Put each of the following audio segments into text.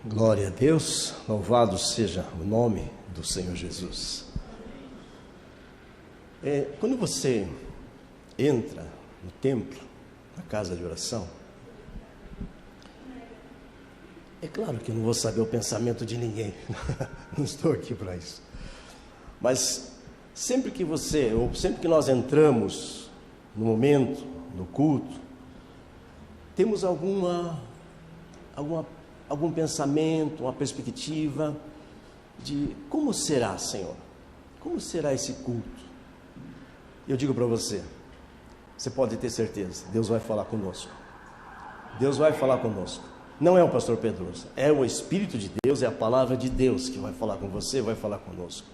Glória a Deus, louvado seja o nome do Senhor Jesus. Quando você entra no templo, na casa de oração, é claro que eu não vou saber o pensamento de ninguém, não estou aqui para isso. Mas sempre que nós entramos no momento, no culto, temos algum pensamento, uma perspectiva de como será, Senhor? Como será esse culto? Eu digo para você pode ter certeza, Deus vai falar conosco. Deus vai falar conosco. Não é o pastor Pedroso, é o Espírito de Deus, é a palavra de Deus que vai falar com você, vai falar conosco.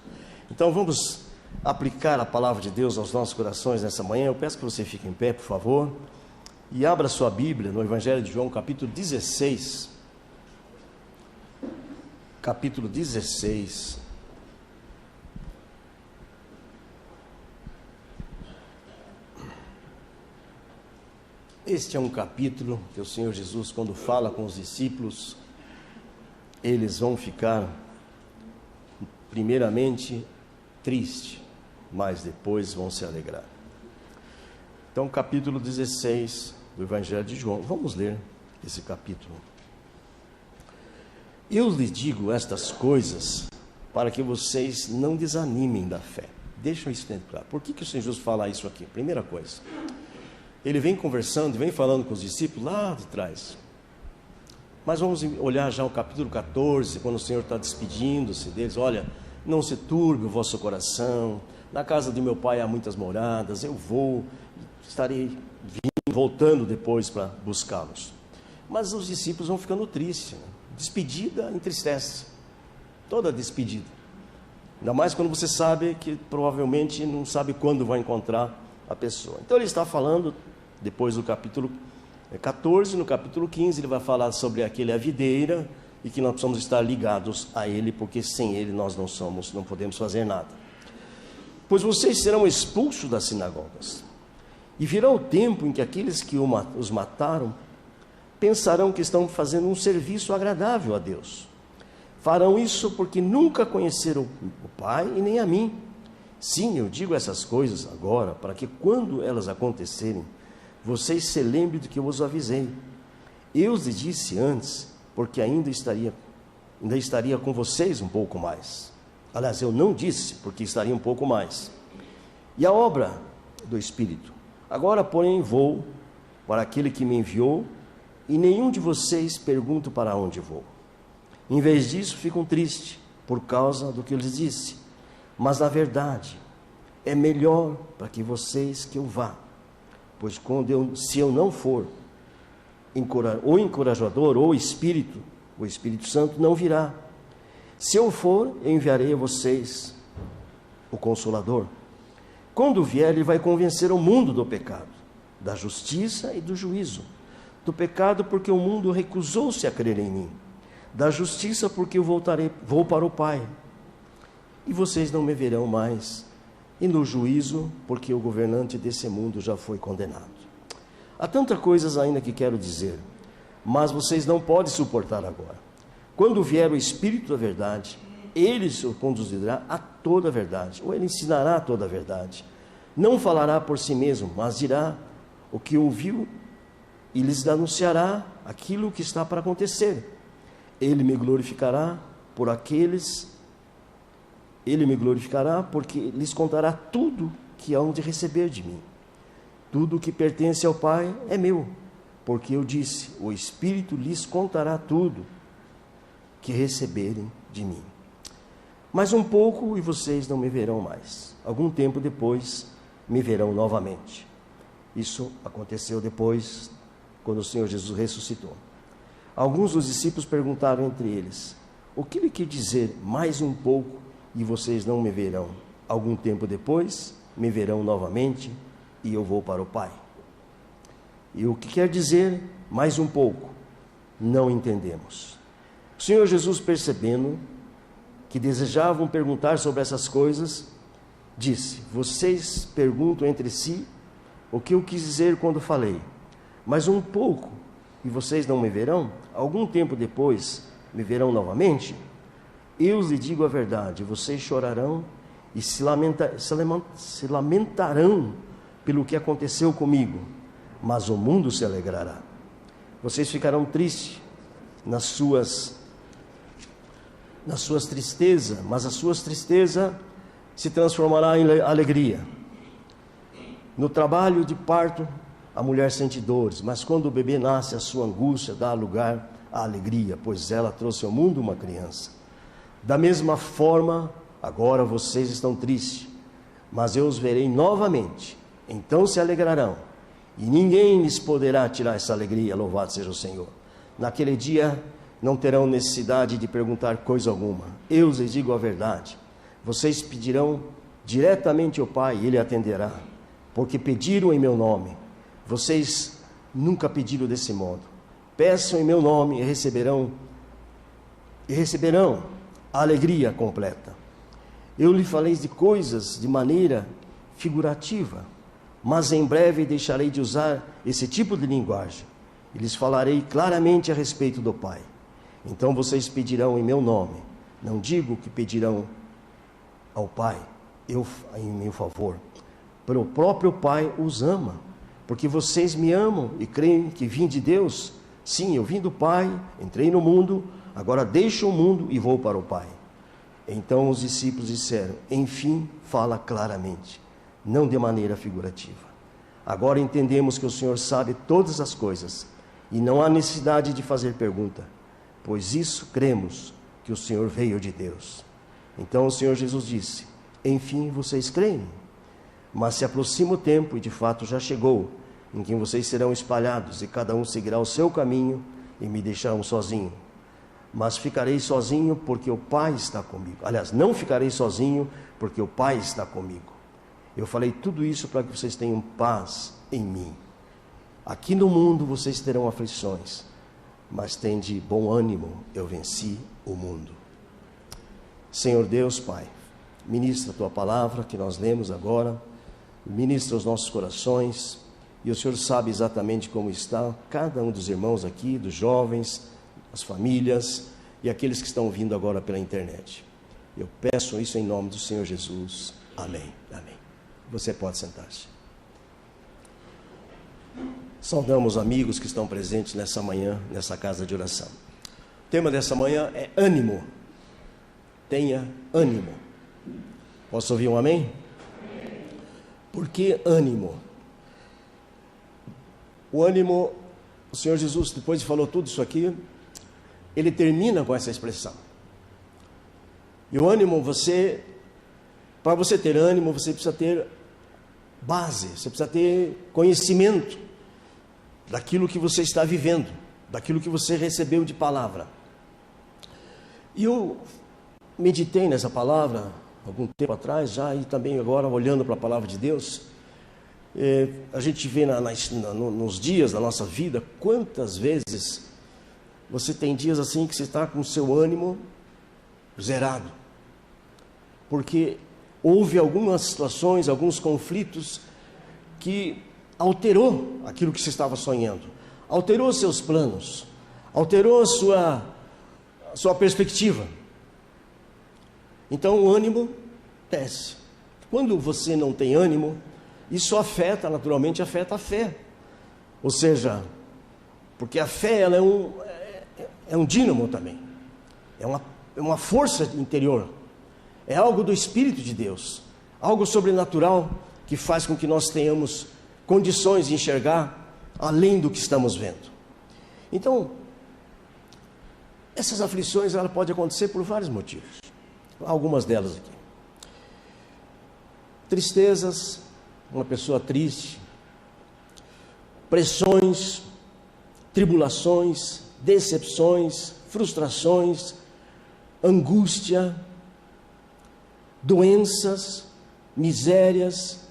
Então vamos aplicar a palavra de Deus aos nossos corações nessa manhã. Eu peço que você fique em pé, por favor, e abra sua Bíblia no Evangelho de João, capítulo 16. Capítulo 16. Este é um capítulo que o Senhor Jesus, quando fala com os discípulos, eles vão ficar primeiramente tristes, mas depois vão se alegrar. Então, capítulo 16 do Evangelho de João. Vamos ler esse capítulo. Eu lhes digo estas coisas para que vocês não desanimem da fé. Deixa eu explicar. Por que o Senhor Jesus fala isso aqui? Primeira coisa, ele vem conversando, vem falando com os discípulos lá de trás. Mas vamos olhar já o capítulo 14, quando o Senhor está despedindo-se deles. Olha, não se turbe o vosso coração, na casa de meu pai há muitas moradas, eu estarei voltando depois para buscá-los. Mas os discípulos vão ficando tristes, né? Despedida entristece, toda despedida, ainda mais quando você sabe que provavelmente não sabe quando vai encontrar a pessoa. Então ele está falando, depois do capítulo 14, no capítulo 15 ele vai falar sobre aquele a videira, e que nós precisamos estar ligados a ele, porque sem ele nós não podemos fazer nada. Pois vocês serão expulsos das sinagogas, e virá o tempo em que aqueles que os mataram pensarão que estão fazendo um serviço agradável a Deus. Farão isso porque nunca conheceram o Pai e nem a mim. Sim, eu digo essas coisas agora, para que quando elas acontecerem, vocês se lembrem do que eu vos avisei. Eu os disse antes, porque ainda estaria com vocês um pouco mais. Aliás, eu não disse, porque estaria um pouco mais. E a obra do Espírito. Agora, porém, vou para aquele que me enviou, e nenhum de vocês pergunta para onde vou. Em vez disso, ficam tristes por causa do que eu lhes disse. Mas, na verdade, é melhor para que vocês que eu vá. Pois se eu não for ou encorajador ou Espírito, o Espírito Santo não virá. Se eu for, eu enviarei a vocês o Consolador. Quando vier, ele vai convencer o mundo do pecado, da justiça e do juízo. Do pecado, porque o mundo recusou-se a crer em mim. Da justiça, porque eu vou para o Pai, e vocês não me verão mais. E no juízo, porque o governante desse mundo já foi condenado. Há tantas coisas ainda que quero dizer, mas vocês não podem suportar agora. Quando vier o Espírito da verdade, ele se conduzirá a toda a verdade, ou ele ensinará toda a verdade. Não falará por si mesmo, mas dirá o que ouviu, e lhes anunciará aquilo que está para acontecer. Ele me glorificará porque lhes contará tudo que hão de receber de mim. Tudo que pertence ao Pai é meu, porque eu disse, o Espírito lhes contará tudo que receberem de mim. Mais um pouco e vocês não me verão mais. Algum tempo depois me verão novamente. Isso aconteceu depois, quando o Senhor Jesus ressuscitou. Alguns dos discípulos perguntaram entre eles, o que ele quer dizer mais um pouco e vocês não me verão? Algum tempo depois me verão novamente e eu vou para o Pai. E o que quer dizer mais um pouco? Não entendemos. O Senhor Jesus, percebendo que desejavam perguntar sobre essas coisas, disse, vocês perguntam entre si o que eu quis dizer quando falei, mas um pouco e vocês não me verão? Algum tempo depois me verão novamente? Eu lhe digo a verdade, vocês chorarão e se lamentarão pelo que aconteceu comigo, mas o mundo se alegrará. Vocês ficarão tristes nas suas tristezas, mas as suas tristezas se transformará em alegria. No trabalho de parto, a mulher sente dores, mas quando o bebê nasce, a sua angústia dá lugar à alegria, pois ela trouxe ao mundo uma criança. Da mesma forma, agora vocês estão tristes, mas eu os verei novamente, então se alegrarão, e ninguém lhes poderá tirar essa alegria, louvado seja o Senhor. Naquele dia não terão necessidade de perguntar coisa alguma, eu lhes digo a verdade, vocês pedirão diretamente ao Pai, e Ele atenderá, porque pediram em meu nome. Vocês nunca pediram desse modo. Peçam em meu nome e receberão a alegria completa. Eu lhe falei de coisas de maneira figurativa, mas em breve deixarei de usar esse tipo de linguagem e lhes falarei claramente a respeito do Pai. Então vocês pedirão em meu nome. Não digo que pedirão ao Pai em meu favor, o próprio Pai os ama, porque vocês me amam e creem que vim de Deus. Sim, eu vim do Pai, entrei no mundo, agora deixo o mundo e vou para o Pai. Então os discípulos disseram, enfim, fala claramente, não de maneira figurativa. Agora entendemos que o Senhor sabe todas as coisas e não há necessidade de fazer pergunta, pois isso cremos que o Senhor veio de Deus. Então o Senhor Jesus disse, enfim, vocês creem? Mas se aproxima o tempo, e de fato já chegou, em que vocês serão espalhados, e cada um seguirá o seu caminho, e me deixarão sozinho. Mas ficarei sozinho, porque o Pai está comigo. Aliás, não ficarei sozinho, porque o Pai está comigo. Eu falei tudo isso para que vocês tenham paz em mim. Aqui no mundo vocês terão aflições, mas tende bom ânimo, eu venci o mundo. Senhor Deus, Pai, ministra a Tua palavra que nós lemos agora, ministra os nossos corações, e o Senhor sabe exatamente como está cada um dos irmãos aqui, dos jovens, as famílias e aqueles que estão vindo agora pela internet. Eu peço isso em nome do Senhor Jesus. Amém. Amém. Você pode sentar-se. Saudamos amigos que estão presentes nessa manhã, nessa casa de oração. O tema dessa manhã é ânimo. Tenha ânimo. Posso ouvir um amém? Por que ânimo? O ânimo, o Senhor Jesus, depois de falou tudo isso aqui, Ele termina com essa expressão. E o ânimo, para você ter ânimo, você precisa ter base, você precisa ter conhecimento daquilo que você está vivendo, daquilo que você recebeu de palavra. E eu meditei nessa palavra algum tempo atrás já, e também agora olhando para a palavra de Deus. A gente vê nos dias da nossa vida, quantas vezes você tem dias assim que você está com o seu ânimo zerado, porque houve algumas situações, alguns conflitos que alterou aquilo que você estava sonhando, alterou seus planos, alterou a sua perspectiva. Então o ânimo desce. Quando você não tem ânimo, isso naturalmente afeta a fé. Ou seja, porque a fé ela é um dínamo também, é uma força interior, é algo do Espírito de Deus, algo sobrenatural que faz com que nós tenhamos condições de enxergar além do que estamos vendo. Então, essas aflições ela pode acontecer por vários motivos. Algumas delas aqui. Tristezas, uma pessoa triste, pressões, tribulações, decepções, frustrações, angústia, doenças, misérias,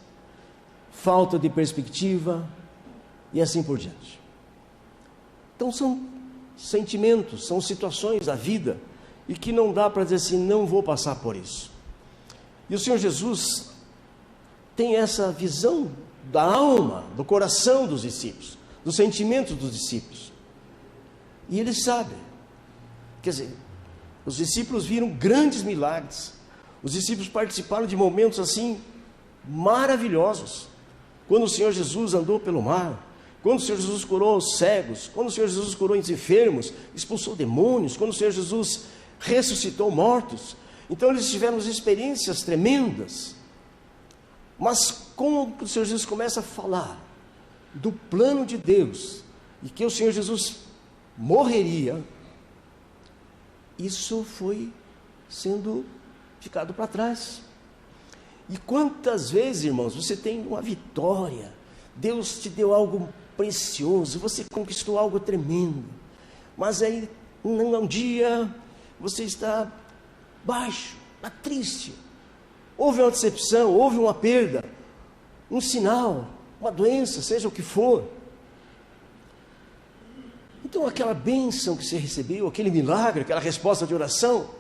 falta de perspectiva e assim por diante. Então são sentimentos, são situações da vida e que não dá para dizer assim, não vou passar por isso. E o Senhor Jesus tem essa visão da alma, do coração dos discípulos, dos sentimentos dos discípulos. E Ele sabe Quer dizer, os discípulos viram grandes milagres. Os discípulos participaram de momentos assim maravilhosos. Quando o Senhor Jesus andou pelo mar, quando o Senhor Jesus curou os cegos, quando o Senhor Jesus curou os enfermos, expulsou demônios, quando o Senhor Jesus ressuscitou mortos. Então eles tiveram experiências tremendas. Mas quando o Senhor Jesus começa a falar do plano de Deus, e que o Senhor Jesus morreria, isso foi sendo ficado para trás. E quantas vezes, irmãos, você tem uma vitória, Deus te deu algo precioso, você conquistou algo tremendo, mas aí um dia você está baixo, está triste, houve uma decepção, houve uma perda, um sinal, uma doença, seja o que for. Então aquela bênção que você recebeu, aquele milagre, aquela resposta de oração,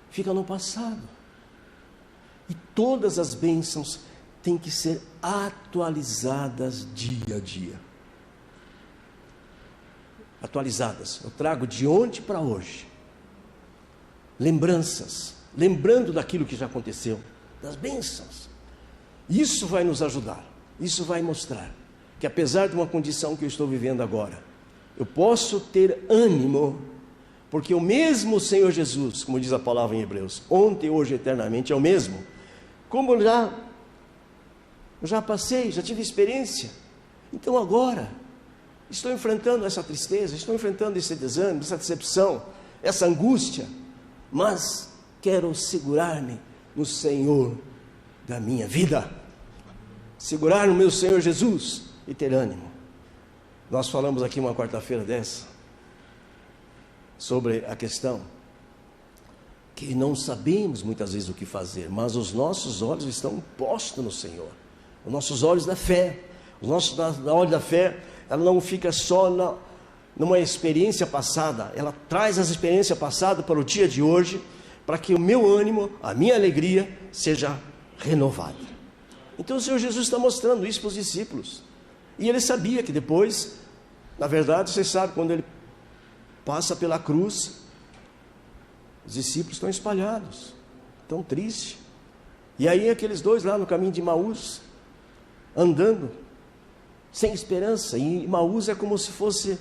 fica no passado. E todas as bênçãos têm que ser atualizadas dia a dia. Atualizadas. Eu trago de ontem para hoje lembranças, lembrando daquilo que já aconteceu, das bênçãos. Isso vai nos ajudar. Isso vai mostrar que apesar de uma condição que eu estou vivendo agora, eu posso ter ânimo, porque o mesmo Senhor Jesus, como diz a palavra em Hebreus, ontem, hoje, eternamente é o mesmo. Como eu já passei, já tive experiência, então agora estou enfrentando essa tristeza, estou enfrentando esse desânimo, essa decepção, essa angústia, mas quero segurar-me no Senhor da minha vida, segurar no meu Senhor Jesus e ter ânimo. Nós falamos aqui uma quarta-feira dessa sobre a questão que não sabemos muitas vezes o que fazer, mas os nossos olhos estão postos no Senhor, os nossos olhos da fé. A olho da fé, ela não fica só numa experiência passada, ela traz as experiências passadas para o dia de hoje, para que o meu ânimo, a minha alegria seja renovada. Então o Senhor Jesus está mostrando isso para os discípulos, e ele sabia que depois, na verdade, você sabe, quando ele passa pela cruz, os discípulos estão espalhados, estão tristes, e aí aqueles dois lá no caminho de Emaús, andando, sem esperança, e Emaús é como se fosse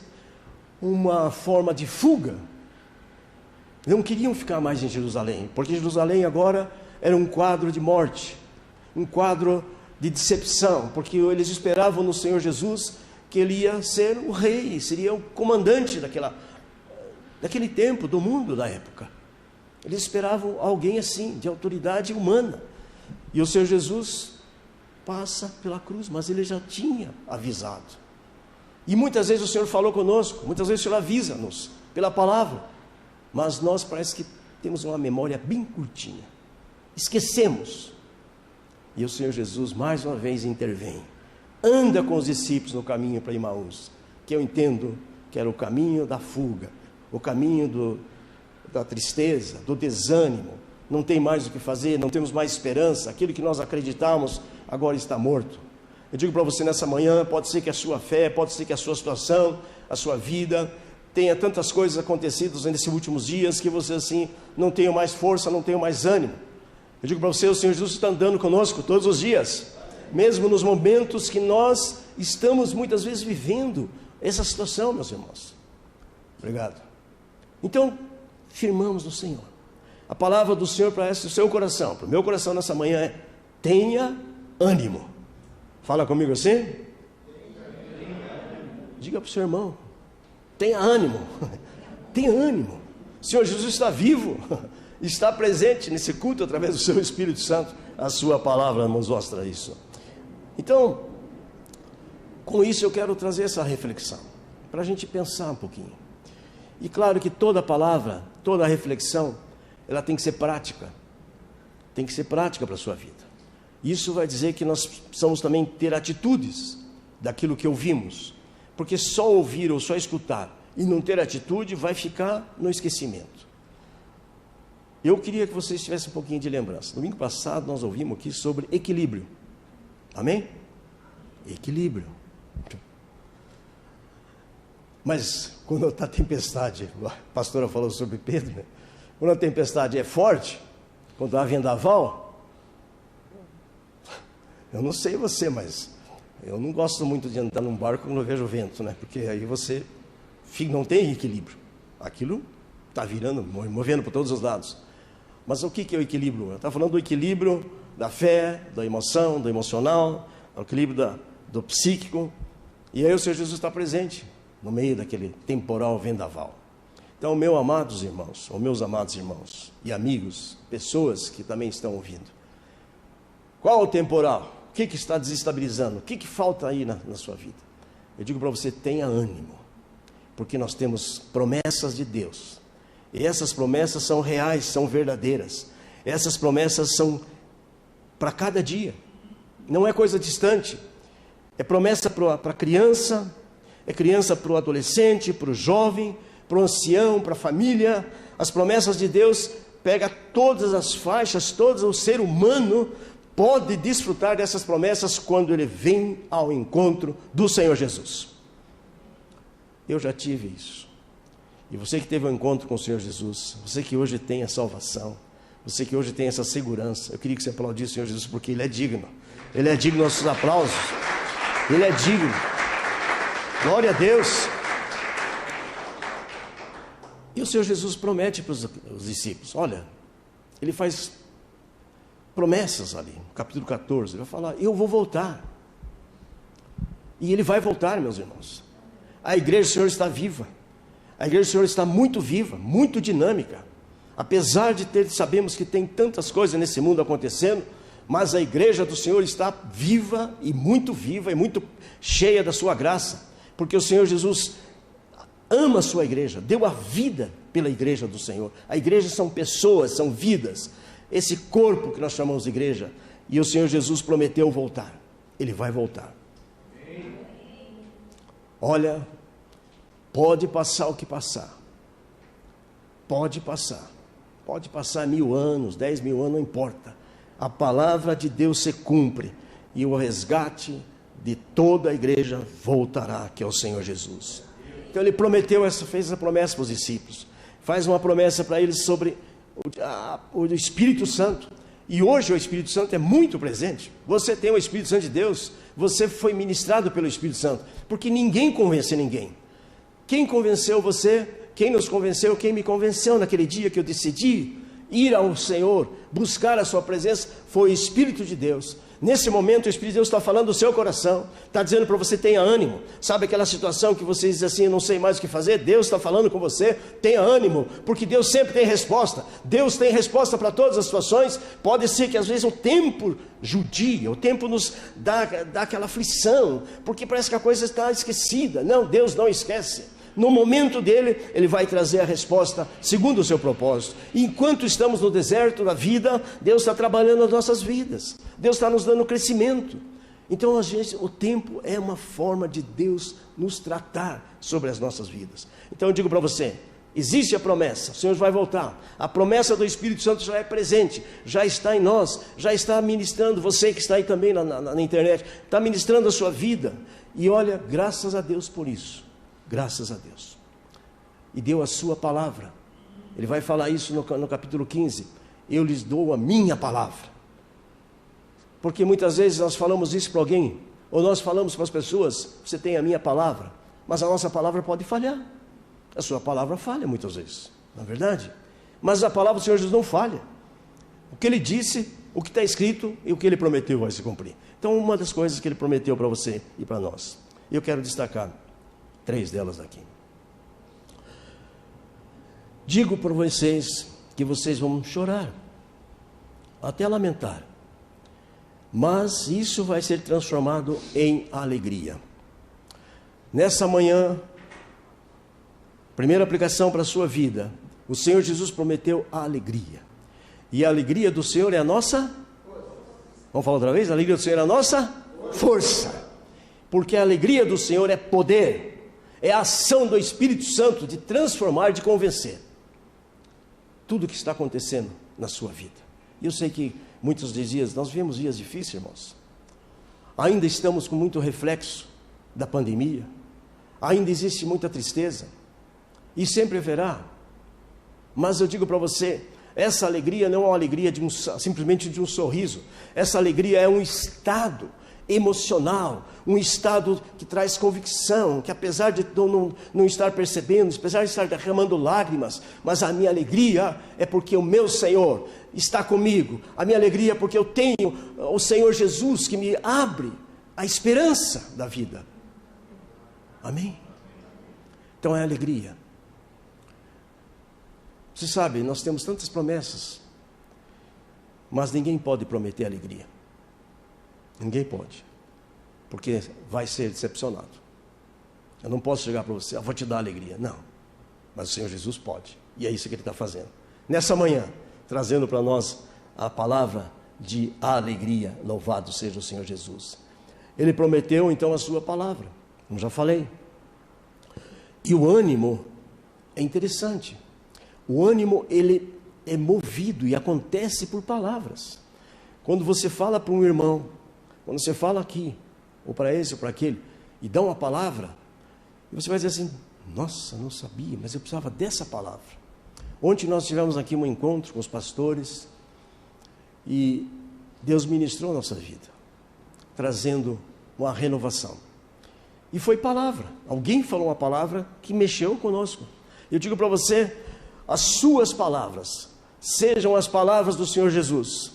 uma forma de fuga, não queriam ficar mais em Jerusalém, porque Jerusalém agora era um quadro de morte, um quadro de decepção, porque eles esperavam no Senhor Jesus, que ele ia ser o rei, seria o comandante daquele tempo, do mundo da época. Eles esperavam alguém assim, de autoridade humana, e o Senhor Jesus passa pela cruz, mas ele já tinha avisado, e muitas vezes o Senhor falou conosco, muitas vezes o Senhor avisa-nos, pela palavra, mas nós parece que temos uma memória bem curtinha, esquecemos, e o Senhor Jesus mais uma vez intervém, anda com os discípulos no caminho para Emaús, que eu entendo que era o caminho da fuga, o caminho da tristeza, do desânimo, não tem mais o que fazer, não temos mais esperança, aquilo que nós acreditávamos agora está morto. Eu digo para você nessa manhã, pode ser que a sua fé, pode ser que a sua situação, a sua vida, tenha tantas coisas acontecidas nesses últimos dias, que você assim, não tenha mais força, não tenha mais ânimo. Eu digo para você, o Senhor Jesus está andando conosco todos os dias, mesmo nos momentos que nós estamos muitas vezes vivendo essa situação, meus irmãos. Obrigado. Então, firmamos no Senhor. A palavra do Senhor para o seu coração, para o meu coração nessa manhã é: tenha ânimo. Fala comigo assim? Diga para o seu irmão: tenha ânimo. Tenha ânimo. O Senhor Jesus está vivo, está presente nesse culto através do seu Espírito Santo. A sua palavra nos mostra isso. Então, com isso eu quero trazer essa reflexão, para a gente pensar um pouquinho. E claro que toda palavra, toda reflexão, ela tem que ser prática. Tem que ser prática para a sua vida. Isso vai dizer que nós precisamos também ter atitudes daquilo que ouvimos. Porque só ouvir ou só escutar e não ter atitude vai ficar no esquecimento. Eu queria que vocês tivessem um pouquinho de lembrança. Domingo passado nós ouvimos aqui sobre equilíbrio. Amém? Equilíbrio. Mas quando está tempestade, a pastora falou sobre Pedro, né? Quando a tempestade é forte, quando há vendaval, eu não sei você, mas eu não gosto muito de andar num barco quando eu vejo vento, né? Porque aí você não tem equilíbrio. Aquilo está virando, movendo para todos os lados. Mas o que é o equilíbrio? Está falando do equilíbrio da fé, da emoção, do emocional, o equilíbrio do psíquico. E aí o Senhor Jesus está presente no meio daquele temporal vendaval. Então, meus amados irmãos e amigos, pessoas que também estão ouvindo, qual o temporal? O que está desestabilizando? O que falta aí na sua vida? Eu digo para você, tenha ânimo, porque nós temos promessas de Deus, e essas promessas são reais, são verdadeiras. Essas promessas são para cada dia, não é coisa distante. É promessa para a criança, é criança para o adolescente, para o jovem, para o ancião, para a família. As promessas de Deus pega todas as faixas, todo o ser humano pode desfrutar dessas promessas quando ele vem ao encontro do Senhor Jesus. Eu já tive isso. E você que teve um encontro com o Senhor Jesus, você que hoje tem a salvação, você que hoje tem essa segurança, eu queria que você aplaudisse o Senhor Jesus, porque Ele é digno. Ele é digno dos nossos aplausos. Ele é digno. Glória a Deus. E o Senhor Jesus promete para os discípulos, olha, Ele faz promessas ali, no capítulo 14, Ele vai falar, eu vou voltar. E Ele vai voltar, meus irmãos. A igreja do Senhor está viva. A igreja do Senhor está muito viva, muito dinâmica. Apesar de sabemos que tem tantas coisas nesse mundo acontecendo, mas a igreja do Senhor está viva e muito cheia da sua graça, porque o Senhor Jesus ama a sua igreja, deu a vida pela igreja do Senhor. A igreja são pessoas, são vidas, esse corpo que nós chamamos de igreja, e o Senhor Jesus prometeu voltar. Ele vai voltar. Olha, pode passar o que passar, pode passar 1000 anos, 10 mil anos, não importa. A palavra de Deus se cumpre, e o resgate de toda a igreja voltará, que é o Senhor Jesus. Então Ele prometeu, fez essa promessa para os discípulos, faz uma promessa para eles sobre o Espírito Santo, e hoje o Espírito Santo é muito presente. Você tem o Espírito Santo de Deus, você foi ministrado pelo Espírito Santo, porque ninguém convence ninguém. Quem convenceu você? Quem nos convenceu? Quem me convenceu naquele dia que eu decidi ir ao Senhor, buscar a sua presença, foi o Espírito de Deus. Nesse momento o Espírito de Deus está falando do seu coração, está dizendo para você, tenha ânimo. Sabe aquela situação que você diz assim, eu não sei mais o que fazer? Deus está falando com você, tenha ânimo, porque Deus sempre tem resposta. Deus tem resposta para todas as situações. Pode ser que às vezes o tempo judia, o tempo nos dá aquela aflição, porque parece que a coisa está esquecida. Não, Deus não esquece. No momento dele, Ele vai trazer a resposta segundo o seu propósito. Enquanto estamos no deserto da vida, Deus está trabalhando nas nossas vidas. Deus está nos dando crescimento. Então, às vezes, o tempo é uma forma de Deus nos tratar sobre as nossas vidas. Então, eu digo para você, existe a promessa, o Senhor vai voltar. A promessa do Espírito Santo já é presente, já está em nós, já está ministrando. Você que está aí também na internet, está ministrando a sua vida. E olha, graças a Deus por isso. Graças a Deus. E deu a sua palavra. Ele vai falar isso no capítulo 15. Eu lhes dou a minha palavra. Porque muitas vezes nós falamos isso para alguém, ou nós falamos para as pessoas, você tem a minha palavra, mas a nossa palavra pode falhar. A sua palavra falha muitas vezes, não é verdade? Mas a palavra do Senhor Jesus não falha. O que Ele disse, o que está escrito e o que Ele prometeu vai se cumprir. Então, uma das coisas que Ele prometeu para você e para nós, eu quero destacar 3 delas aqui. Digo para vocês que vocês vão chorar, até lamentar, mas isso vai ser transformado em alegria. Nessa manhã, primeira aplicação para a sua vida, o Senhor Jesus prometeu a alegria, e a alegria do Senhor é a nossa, vamos falar outra vez? A alegria do Senhor é a nossa força, porque a alegria do Senhor é poder, é a ação do Espírito Santo de transformar, de convencer tudo o que está acontecendo na sua vida. E eu sei que muitos dias, nós vivemos dias difíceis, irmãos. Ainda estamos com muito reflexo da pandemia. ainda existe muita tristeza, e sempre haverá. Mas eu digo para você, essa alegria não é uma alegria simplesmente de um sorriso. Essa alegria é um estado emocional, um estado que traz convicção, que apesar de eu não estar percebendo, apesar de estar derramando lágrimas, mas a minha alegria é porque o meu Senhor está comigo. A minha alegria é porque eu tenho o Senhor Jesus que me abre a esperança da vida. Amém? Então é alegria. Você sabe, nós temos tantas promessas, mas ninguém pode prometer alegria. Ninguém pode, porque vai ser decepcionado. Eu não posso chegar para você, vou te dar alegria. Não, mas o Senhor Jesus pode, e é isso que Ele está fazendo. Nessa manhã, trazendo para nós a palavra de alegria, louvado seja o Senhor Jesus. Ele prometeu então a sua palavra, como já falei. E o ânimo é interessante. O ânimo, ele é movido e acontece por palavras. Quando você fala para um irmão, quando você fala aqui, ou para esse ou para aquele, e dá uma palavra, e você vai dizer assim, nossa, não sabia, mas eu precisava dessa palavra. Ontem nós tivemos aqui um encontro com os pastores, e Deus ministrou a nossa vida, trazendo uma renovação. E foi palavra, alguém falou uma palavra que mexeu conosco. Eu digo para você, as suas palavras sejam as palavras do Senhor Jesus.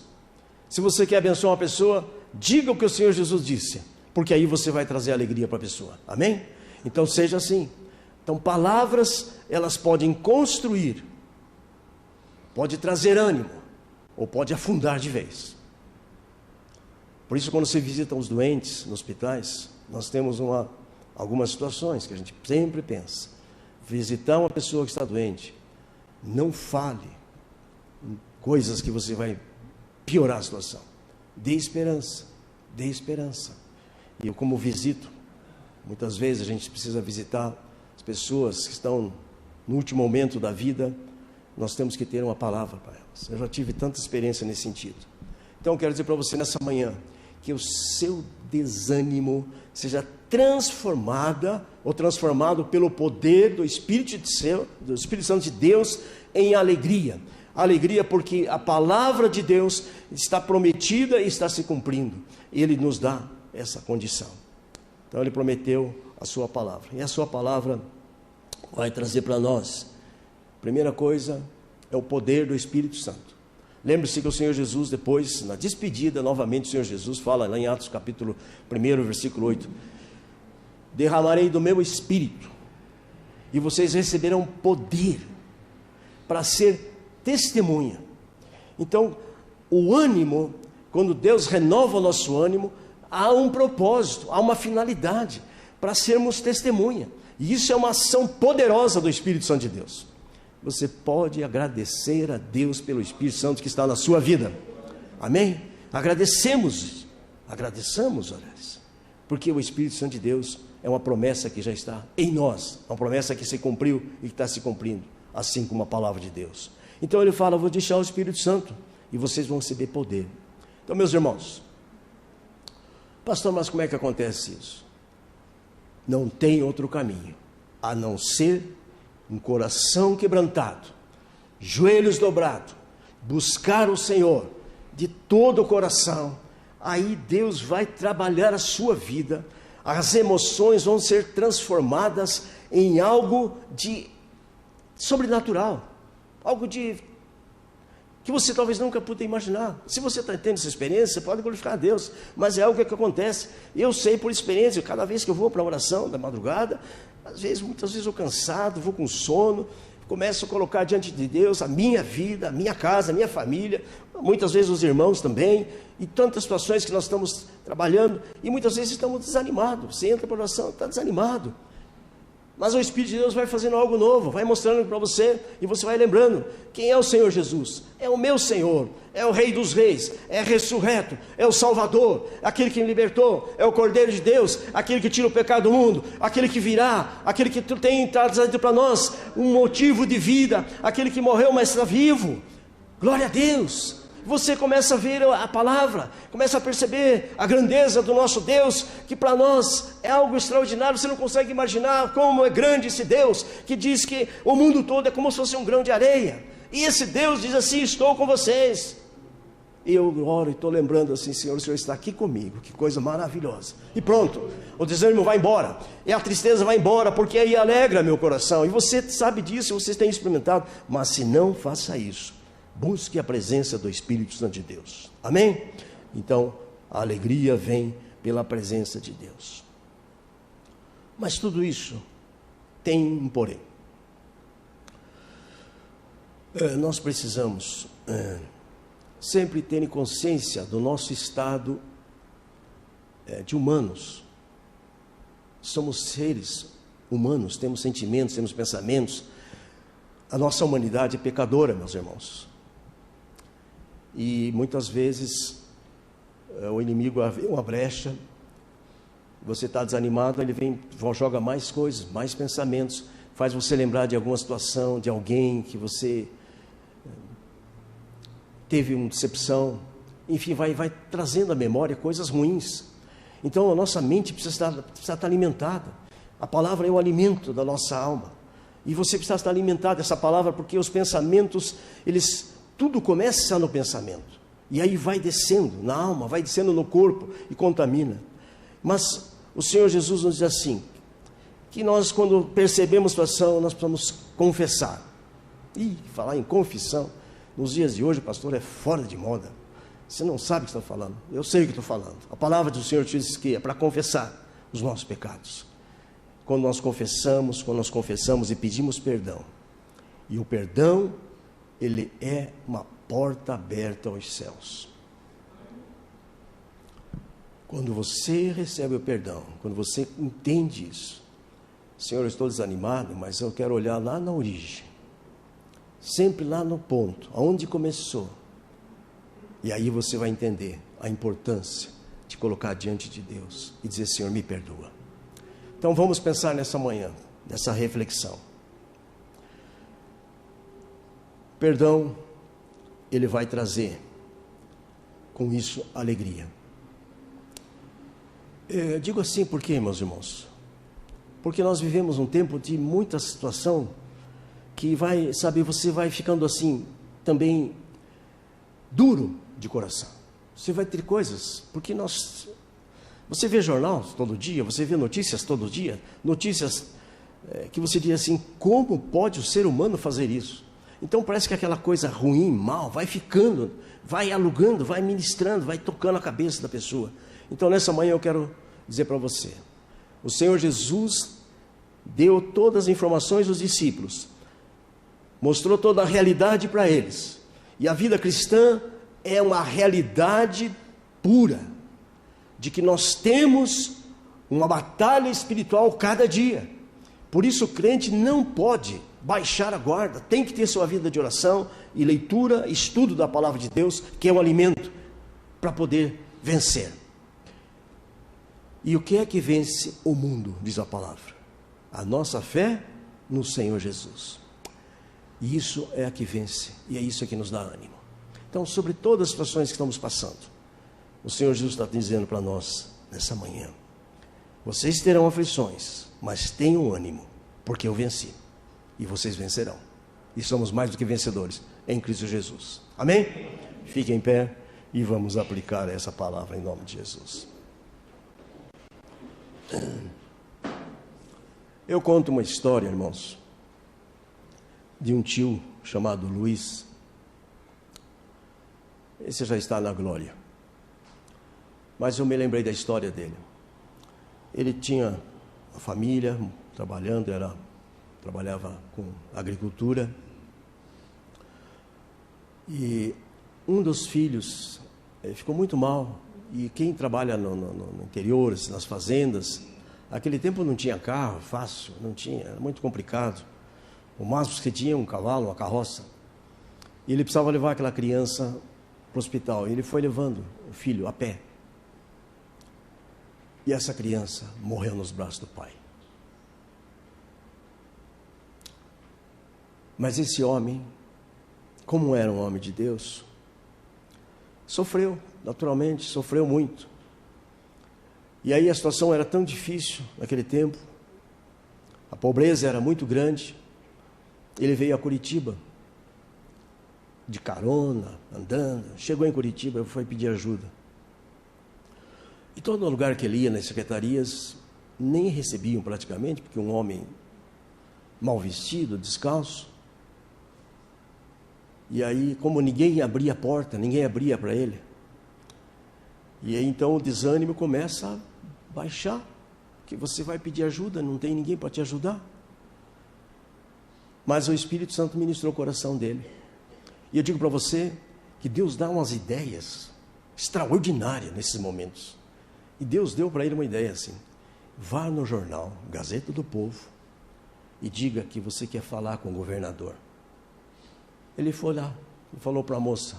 Se você quer abençoar uma pessoa, diga o que o Senhor Jesus disse, porque aí você vai trazer alegria para a pessoa. Amém? Então seja assim. Então palavras, elas podem construir, pode trazer ânimo, ou pode afundar de vez. Por isso, quando você visita os doentes nos hospitais, nós temos algumas situações que a gente sempre pensa. Visitar uma pessoa que está doente, não fale coisas que você vai piorar a situação. Dê esperança, dê esperança. E eu, como visito, muitas vezes a gente precisa visitar as pessoas que estão no último momento da vida, nós temos que ter uma palavra para elas. Eu já tive tanta experiência nesse sentido. Então eu quero dizer para você nessa manhã, que o seu desânimo seja transformado pelo poder do Espírito Santo de Deus em alegria. Alegria porque a palavra de Deus está prometida e está se cumprindo. Ele nos dá essa condição. Então Ele prometeu a sua palavra. E a sua palavra vai trazer para nós, primeira coisa, é o poder do Espírito Santo. Lembre-se que o Senhor Jesus, depois, na despedida, novamente o Senhor Jesus fala lá em Atos capítulo 1, versículo 8, derramarei do meu Espírito, e vocês receberão poder para ser testemunha. Então, o ânimo, quando Deus renova o nosso ânimo, há um propósito, há uma finalidade, para sermos testemunha. E isso é uma ação poderosa do Espírito Santo de Deus. Você pode agradecer a Deus pelo Espírito Santo que está na sua vida. Amém? Agradeçamos, aliás, porque o Espírito Santo de Deus é uma promessa que já está em nós, uma promessa que se cumpriu e que está se cumprindo, assim como a palavra de Deus. Então Ele fala, vou deixar o Espírito Santo e vocês vão receber poder. Então, meus irmãos, pastor, mas como é que acontece isso? Não tem outro caminho, a não ser um coração quebrantado, joelhos dobrados, buscar o Senhor de todo o coração. Aí Deus vai trabalhar a sua vida, as emoções vão ser transformadas em algo de sobrenatural, algo de que você talvez nunca pude imaginar. Se você está tendo essa experiência, você pode glorificar a Deus, mas é algo que acontece. Eu sei por experiência, cada vez que eu vou para a oração da madrugada, muitas vezes eu cansado, vou com sono, começo a colocar diante de Deus a minha vida, a minha casa, a minha família, muitas vezes os irmãos também, e tantas situações que nós estamos trabalhando, e muitas vezes estamos desanimados. Você entra para a oração, está desanimado, mas o Espírito de Deus vai fazendo algo novo, vai mostrando para você, e você vai lembrando, quem é o Senhor Jesus? É o meu Senhor, é o Rei dos Reis, é ressurreto, é o Salvador, aquele que me libertou, é o Cordeiro de Deus, aquele que tira o pecado do mundo, aquele que virá, aquele que tem trazido para nós um motivo de vida, aquele que morreu, mas está vivo. Glória a Deus! você começa a ver a palavra, começa a perceber a grandeza do nosso Deus, que para nós é algo extraordinário. Você não consegue imaginar como é grande esse Deus, que diz que o mundo todo é como se fosse um grão de areia, e esse Deus diz assim: estou com vocês. E eu oro e estou lembrando assim: Senhor, o Senhor está aqui comigo, que coisa maravilhosa. E pronto, o desânimo vai embora, e a tristeza vai embora, porque aí alegra meu coração. E você sabe disso, você tem experimentado. Mas se não, faça isso. Busque a presença do Espírito Santo de Deus. Amém? Então, a alegria vem pela presença de Deus. Mas tudo isso tem um porém. Nós precisamos sempre ter consciência do nosso estado de humanos. Somos seres humanos, temos sentimentos, temos pensamentos. A nossa humanidade é pecadora, meus irmãos. E muitas vezes o inimigo vê uma brecha, você está desanimado, ele vem, joga mais coisas, mais pensamentos, faz você lembrar de alguma situação, de alguém que você teve uma decepção, enfim, vai trazendo à memória coisas ruins. Então a nossa mente precisa estar alimentada. A palavra é o alimento da nossa alma, e você precisa estar alimentado dessa palavra, porque os pensamentos, tudo começa no pensamento, e aí vai descendo na alma, vai descendo no corpo e contamina. Mas o Senhor Jesus nos diz assim, que nós, quando percebemos a situação, nós precisamos confessar. E falar em confissão, nos dias de hoje, pastor, é fora de moda. Você não sabe o que está falando. Eu sei o que estou falando. A palavra do Senhor diz que é para confessar os nossos pecados. Quando nós confessamos e pedimos perdão. E o perdão, ele é uma porta aberta aos céus. Quando você recebe o perdão, quando você entende isso, Senhor, eu estou desanimado, mas eu quero olhar lá na origem. Sempre lá no ponto, aonde começou. E aí você vai entender a importância de colocar diante de Deus e dizer: Senhor, me perdoa. Então vamos pensar nessa manhã, nessa reflexão. Perdão, ele vai trazer com isso alegria. Eu digo assim por quê, meus irmãos? Porque nós vivemos um tempo de muita situação que você vai ficando assim, também duro de coração. Você vai ter coisas, porque você vê jornal todo dia, você vê notícias todo dia, notícias que você diz assim: como pode o ser humano fazer isso? Então parece que aquela coisa ruim, mal, vai ficando, vai alugando, vai ministrando, vai tocando a cabeça da pessoa. Então nessa manhã eu quero dizer para você, o Senhor Jesus deu todas as informações aos discípulos, mostrou toda a realidade para eles, e a vida cristã é uma realidade pura, de que nós temos uma batalha espiritual cada dia. Por isso o crente não pode baixar a guarda, tem que ter sua vida de oração e leitura, estudo da palavra de Deus, que é o alimento para poder vencer. E o que é que vence o mundo, diz a palavra? A nossa fé no Senhor Jesus. E isso é a que vence, e é isso que nos dá ânimo. Então, sobre todas as situações que estamos passando, o Senhor Jesus está dizendo para nós, nessa manhã: vocês terão aflições, mas tenham ânimo, porque eu venci, e vocês vencerão. E somos mais do que vencedores em Cristo Jesus. Amém? Fiquem em pé e vamos aplicar essa palavra em nome de Jesus. Eu conto uma história, irmãos, de um tio chamado Luiz. Esse já está na glória, mas eu me lembrei da história dele. Ele tinha uma família, trabalhava com agricultura, e um dos filhos ficou muito mal. E quem trabalha no interior, nas fazendas, naquele tempo não tinha carro fácil, não tinha, era muito complicado. O máximo que tinha um cavalo, uma carroça. E ele precisava levar aquela criança para o hospital. E ele foi levando o filho a pé. E essa criança morreu nos braços do pai. Mas esse homem, como era um homem de Deus, Sofreu, naturalmente, sofreu muito. E aí a situação era tão difícil naquele tempo, a pobreza era muito grande. Ele veio a Curitiba, de carona, andando, chegou em Curitiba, foi pedir ajuda. E todo lugar que ele ia, nas secretarias, nem recebiam praticamente, porque um homem mal vestido, descalço. E aí, como ninguém abria a porta, ninguém abria para ele. E aí então o desânimo começa a baixar, que você vai pedir ajuda, não tem ninguém para te ajudar. Mas o Espírito Santo ministrou o coração dele. E eu digo para você que Deus dá umas ideias extraordinárias nesses momentos. E Deus deu para ele uma ideia assim: vá no jornal, Gazeta do Povo, e diga que você quer falar com o governador. Ele foi lá e falou para a moça: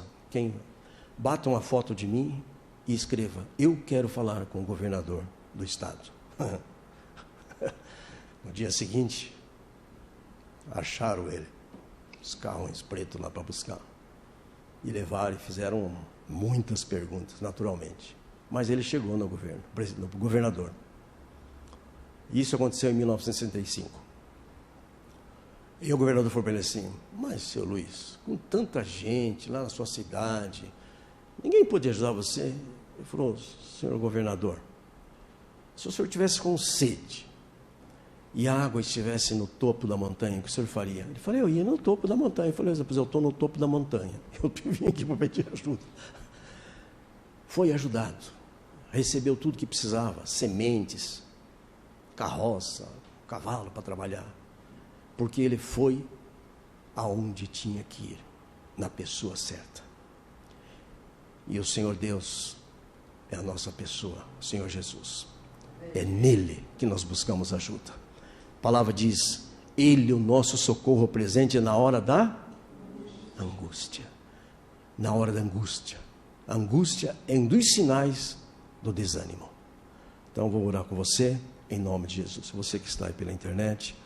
bata uma foto de mim e escreva: eu quero falar com o governador do estado. No dia seguinte, acharam ele, os carros pretos lá para buscar, e levaram e fizeram muitas perguntas, naturalmente. Mas ele chegou no governador. Isso aconteceu em 1965. E o governador falou para ele assim: mas, seu Luiz, com tanta gente lá na sua cidade, ninguém podia ajudar você? Ele falou: senhor governador, se o senhor tivesse com sede e a água estivesse no topo da montanha, o que o senhor faria? Ele falou: eu ia no topo da montanha. Eu falei: mas eu estou no topo da montanha, eu vim aqui para pedir ajuda. Foi ajudado, recebeu tudo que precisava, sementes, carroça, cavalo para trabalhar, porque ele foi aonde tinha que ir, na pessoa certa. E o Senhor Deus é a nossa pessoa, o Senhor Jesus. É nele que nós buscamos ajuda. A palavra diz: ele, o nosso socorro presente na hora da angústia. Na hora da angústia. A angústia é um dos sinais do desânimo. Então vou orar com você, em nome de Jesus. Você que está aí pela internet,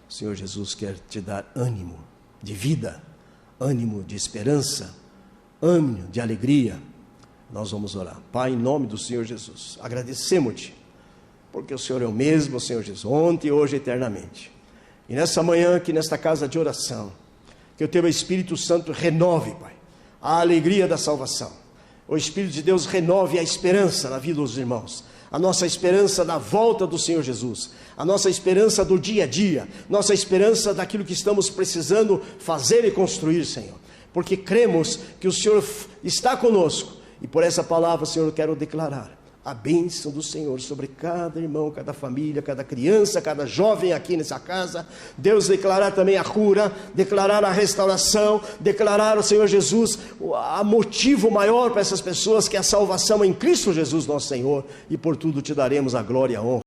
o Senhor Jesus quer te dar ânimo de vida, ânimo de esperança, ânimo de alegria. Nós vamos orar. Pai, em nome do Senhor Jesus, agradecemos-te, porque o Senhor é o mesmo, Senhor Jesus, ontem, hoje e eternamente. E nessa manhã, aqui nesta casa de oração, que o teu Espírito Santo renove, Pai, a alegria da salvação. O Espírito de Deus renove a esperança na vida dos irmãos, a nossa esperança da volta do Senhor Jesus, a nossa esperança do dia a dia, nossa esperança daquilo que estamos precisando fazer e construir, Senhor, porque cremos que o Senhor está conosco. E por essa palavra, Senhor, eu quero declarar a bênção do Senhor sobre cada irmão, cada família, cada criança, cada jovem aqui nessa casa. Deus, declarar também a cura, declarar a restauração, declarar o Senhor Jesus, a motivo maior para essas pessoas, que é a salvação em Cristo Jesus nosso Senhor, e por tudo te daremos a glória e a honra.